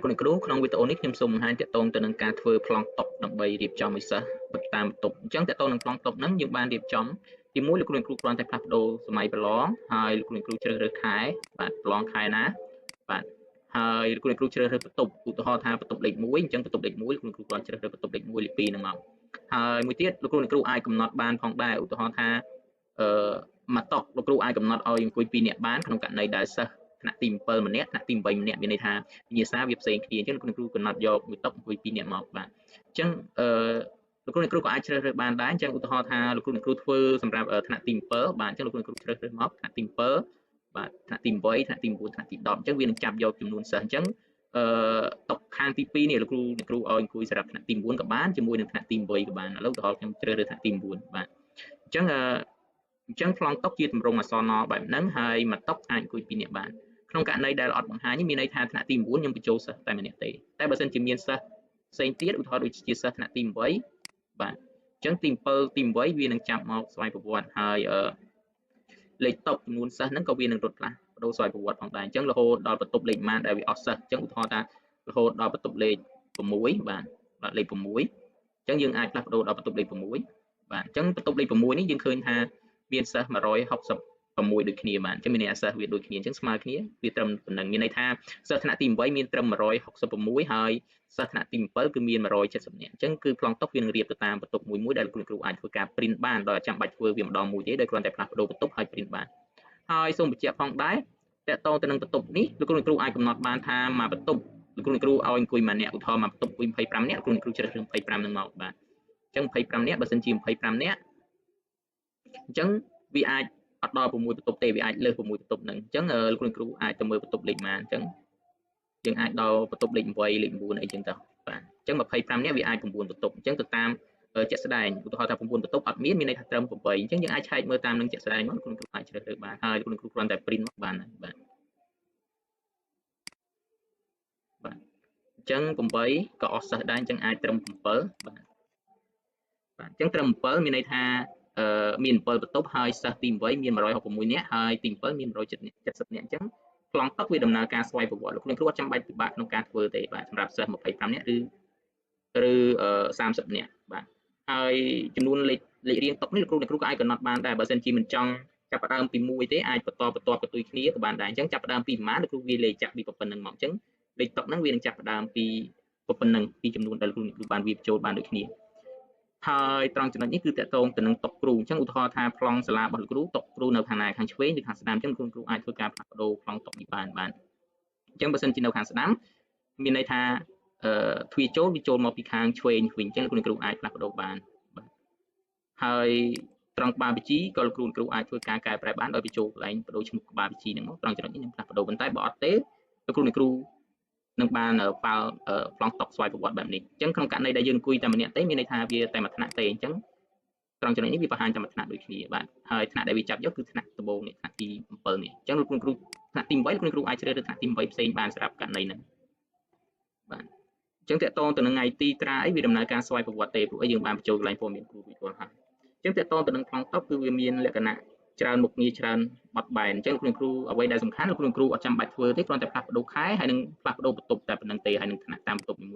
គុណគ្រូក្នុងវីដេអូនេះខ្ញុំសូមបង្ហាញទាក់ទងទៅនឹងការធ្វើប្លង់តុដើម្បីរៀបចំឲ្យសិស្សតាមបន្ទប់អញ្ចឹងទាក់ទងនឹងប្លង់តុហ្នឹងយើងបានរៀបចំទីមួយលោកគ្រូគ្រាន់តែផ្លាស់ប្ដូរសម័យប្រឡងហើយលោកគ្រូជ្រើសរើសខែបាទប្រឡងខែណាបាទហើយលោកគ្រូជ្រើសរើសបន្ទប់ឧទាហរណ៍ថាបន្ទប់លេខ1អញ្ចឹងបន្ទប់លេខ1លោកគ្រូគ្រាន់ជ្រើសរើសបន្ទប់លេខ1លេខ2ហ្នឹងមកហើយមួយទៀតលោកគ្រូអាចកំណត់បានផងដែរឧទាហរណ៍ថាមួយតុលោកគ្រូអាចកំណត់ឲ្យអង្គុយ2នាក់បានក្នុងករណីដែលសិស្សថ្នាក់ទី7ម្នាក់ថ្នាក់ទី8ម្នាក់មានន័យថាវិញ្ញាសាវាផ្សេងគ្នាអញ្ចឹងលោកគ្រូកំណត់យកមួយតុអង្គុយ2នាក់មកបាទអញ្ចឹងលោកគ្រូក៏អាចជ្រើសរើសបានដែរអញ្ចឹងឧទាហរណ៍ថាលោកគ្រូធ្វើសម្រាប់ថ្នាក់ទី7បាទអញ្ចឹងលោកគ្រូជ្រើសរើសមកថ្នាក់ទី7បាទថ្នាក់ទី8ថ្នាក់ទី9ថ្នាក់ទី10អញ្ចឹងវានឹងចាប់យកចំនួនសិស្សអញ្ចឹងតុខាងទី2នេះលោកគ្រូឲ្យអង្គុយសម្រាប់ថ្នាក់ទី9ក៏បានជាមួយនឹងថ្នាក់ទី8ក៏បានឥឡូវឧទាហរណ៍ខ្ញុំជ្រើសរើសថ្នាក់ទី9បាទអញ្ចឹងប្លង់តុជាទម្រង់អក្សរណបែបហ្នឹងហើយមួយតុអាចអង្គុយ2នាក់បានក្នុងករណីដែលអត់បង្ហាញមានន័យថាថ្នាក់ទី9ខ្ញុំបញ្ចូលសិស្សតែម្នាក់ទេតែបើសិនជាមានសិស្សផ្សេងទៀតឧទាហរណ៍ដូចជាសិស្សថ្នាក់ទី8បាទអញ្ចឹងទី7ទី8វានឹងចាប់មកស្វ័យប្រវត្តិហើយលេខតុចំនួនសិស្សហ្នឹងក៏វានឹងរត់ផ្លាស់ប្ដូរស្វ័យប្រវត្តិផងដែរអញ្ចឹងរហូតដល់បន្ទប់លេខម៉ានដែលវាអស់សិស្សអញ្ចឹងឧទាហរណ៍ថារហូតដល់បន្ទប់លេខ6បាទលេខ6អញ្ចឹងយើងអាចផ្លាស់ប្ដូរដល់បន្ទប់លេខ6បាទអញ្ចឹងបន្ទប់លេខ6នេះយើងឃើញថាមានសិស្ស166ដូចគ្នាបាទអញ្ចឹងមានអ្នកសិស្សវាដូចគ្នាអញ្ចឹងស្មើគ្នាវាត្រឹមប៉ុណ្ណឹងមានន័យថាសិស្សថ្នាក់ទី8មានត្រឹម166ហើយសិស្សថ្នាក់ទី7គឺមាន170នាក់អញ្ចឹងគឺប្លង់តុវានឹងរៀបទៅតាមបន្ទប់មួយដែលគ្រូអាចធ្វើការ print បានដោយអត់ចាំបាច់ធ្វើវាម្ដងមួយទេដោយគ្រាន់តែផ្លាស់ប្ដូរបន្ទប់ហើយ print បានហើយសូមបញ្ជាក់ផងដែរតកតងទៅនឹងបន្ទប់នេះលោកគ្រូអាចកំណត់បានថាមួយបន្ទប់លោកគ្រូឲ្យអង្គុយមួយនាក់ឧទាហរណ៍មួយបន្ទប់25នាក់គ្រូជ្រើសរើស25នឹងមកបាទអញ្ចឹង25នាក់បើសិនជា25នាក់អញ្ចឹងវាអាចអត់ដល់6បន្ទប់ទេវាអាចលើស6បន្ទប់ហ្នឹងអញ្ចឹងលោកគ្រូអាចទៅមើលបន្ទប់លេខម៉ានអញ្ចឹងយើងអាចដល់បន្ទប់លេខ8លេខ9អីចឹងទៅបាទអញ្ចឹង25នាក់វាអាច9បន្ទប់អញ្ចឹងទៅតាមជាក់ស្ដែងឧទាហរណ៍ថា9បន្ទប់អត់មានន័យថាត្រឹម8អញ្ចឹងយើងអាចឆែកមើលតាមនឹងជាក់ស្ដែងមកគ្រូអាចជ្រើសរើសបានហើយគ្រូគ្រាន់តែ print មកបានហើយបាទអញ្ចឹង8ក៏អស់សិស្សដែរអញ្ចឹងអាចត្រឹម7បាទអញ្ចឹងត្រឹម7មានន័យថាមាន7បន្ទប់ហើយសិស្សទី8មាន166នាក់ហើយទី7មាន170នាក់អញ្ចឹងប្លង់តុវាដំណើរការស្វ័យប្រវត្តិលោកគ្រូអត់ចាំបាច់ពិបាកក្នុងការធ្វើទេបាទសម្រាប់សិស្ស25នាក់ឬ30នាក់បាទហើយចំនួនលេខរៀងតុនេះលោកគ្រូក៏អាចកំណត់បានដែរបើសិនជាមិនចង់ចាប់ផ្ដើមពី1ទេអាចបន្តបន្ទាប់បន្ទុយគ្នាក៏បានដែរអញ្ចឹងចាប់ផ្ដើមពីប្រមាណលោកគ្រូវាលេខចាក់ពីប៉ុណ្្នឹងមកអញ្ចឹងលេខតុហ្នឹងវានឹងចាប់ផ្ដើមពីប៉ុណ្្នឹងពីចំនួនដែលលោកគ្រូបានវាចូលបានដូចគ្នាហើយត្រង់ចំណុចនេះគឺតកតងទៅនឹងតុគ្រូអញ្ចឹងឧទាហរណ៍ថាប្លង់សាលារបស់លោកគ្រូតុគ្រូនៅខាងណាខាងឆ្វេងឬខាងស្ដាំអញ្ចឹងគ្រូអាចធ្វើការផ្លាស់ប្ដូរប្លង់តុនេះបានអញ្ចឹងបើសិនជានៅខាងស្ដាំមានន័យថាទ្វារចូលវាចូលមកពីខាងឆ្វេងវិញអញ្ចឹងគ្រូអាចផ្លាស់ប្ដូរបានបាទហើយត្រង់ក្បាលវិជីក៏លោកគ្រូអាចធ្វើការកែប្រែបានដោយបញ្ចូលកន្លែងបដូរឈ្មោះក្បាលវិជីហ្នឹងមកត្រង់ចំណុចនេះនឹងផ្លាស់ប្ដូរប៉ុន្តែបើអត់ទេលោកគ្រូនឹងបានប៉ាល់ប្លង់តុស្វ័យប្រវត្តិបែបនេះអញ្ចឹងក្នុងករណីដែលយើងអង្គុយតែម្នាក់ទេមានន័យថាវាតែមួយថ្នាក់ទេអញ្ចឹងត្រង់ចំណុចនេះវាបង្ហាញតែមួយថ្នាក់ដូចគ្នាបាទហើយថ្នាក់ដែលវាចាប់យកគឺថ្នាក់ដំបូងនេះថ្នាក់ទី7នេះអញ្ចឹងលោកគ្រូថ្នាក់ទី8លោកគ្រូអាចជ្រើសរើសថ្នាក់ទី8ផ្សេងបានសម្រាប់ករណីហ្នឹងបាទអញ្ចឹងតកតងទៅនឹងថ្ងៃទីត្រាអីវាដំណើរការស្វ័យប្រវត្តិទេព្រោះអីយើងបានបញ្ចូលកន្លែងព័ត៌មានគ្រូរួចរាល់ហើយអញ្ចឹងតកតងទៅនឹងប្លង់តុគឺវាមានលក្ខណៈច្រើនមុខងារច្រើនបត់បែនអញ្ចឹងគ្រូអ្វីដែលសំខាន់លោកគ្រូអត់ចាំបាច់ធ្វើទេគ្រាន់តែផ្លាស់ប្ដូរខែហើយនឹងផ្លាស់ប្ដូរបន្ទប់តែប៉ុណ្្នឹងទេហើយនឹងថ្នាក់តាមបន្ទប់នី